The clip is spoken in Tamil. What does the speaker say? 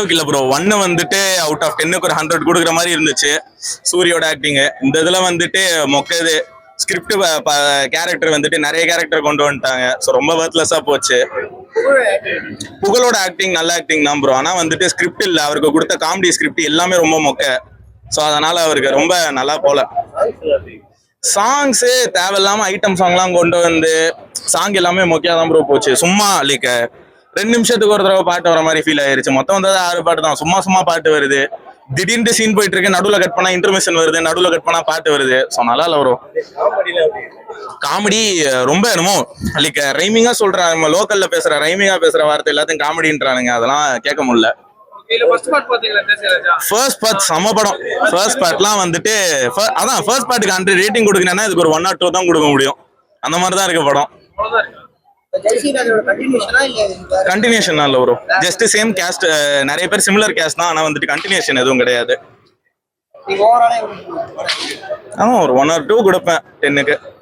இல்ல ப்ரோ, 1 வந்துட்டு அவுட் ஆஃப் 10க்கு ஒரு 100 கொடுக்குற மாதிரி இருந்துச்சு. சூரியோட ஆக்டிங் இந்த இதுல வந்துட்டு மொக்கது. ஸ்கிரிப்ட் கேரக்டர் வந்துட்டு நிறைய கேரக்டர் கொண்டு வந்துட்டாங்க. ஸோ ரொம்ப வர்த்லெஸ்ஸா போச்சு. புகழோட ஆக்டிங் நல்ல ஆக்டிங் தான் ப்ரோ. ஆனா வந்துட்டு ஸ்கிரிப்ட் இல்ல, அவருக்கு கொடுத்த காமெடி ஸ்கிரிப்ட் எல்லாமே ரொம்ப மொக்க. ஸோ அதனால அவருக்கு ரொம்ப நல்லா போல. சாங்ஸ் தேவையில்லாம ஐட்டம் சாங்லாம் கொண்டு வந்து சாங் எல்லாமே மொக்கையா தான் ப்ரோ போச்சு. சும்மா லைக் 2 நிமிஷத்துக்கு ஒரு தடவை பாட்டு வர மாதிரி ஃபீல் ஆயிருச்சு. மொத்தம் வந்தது 6 பாட்டு தான். சும்மா சும்மா பாட்டு வருது. திடீர்னு சீன் போயிட்டு இருக்கு, நடுவில் கட் பண்ணா இன்டர்மிஷன் வருது, நடுவில் கட் பண்ணா பாட்டு வருது. ஸோ நல்லா இல்லை ப்ரோ. காமெடி ரொம்ப என்னமோ லைக் ரைமிங்கா சொல்றாங்க. நம்ம லோக்கல்ல பேசுற ரைமிங்கா பேசுற வார்த்தை எல்லாத்தையும் காமெடின்றானுங்க. அதெல்லாம் கேட்க முடியல. ஃபர்ஸ்ட் பார்ட் செம படம். ஃபர்ஸ்ட் பார்ட்லாம் வந்துட்டு அதான் ஃபர்ஸ்ட் பார்ட்டுக்கு 100 ரேட்டிங் கொடுக்கணும்னா இதுக்கு ஒரு 1 or 2 தான் கொடுக்க முடியும். அந்த மாதிரி தான் இருக்கு படம். கண்டினியூஷன் இல்ல ப்ரோ, ஜஸ்ட் சேம் கேஸ்ட். நிறைய பேர் சிமிலர் கேஸ்ட் தான். ஆனா வந்துட்டு கண்டினியூஷன் எதுவும் கிடையாது. ஆமா, ஒரு 1 or 2 கொடுப்பேன் 10க்கு.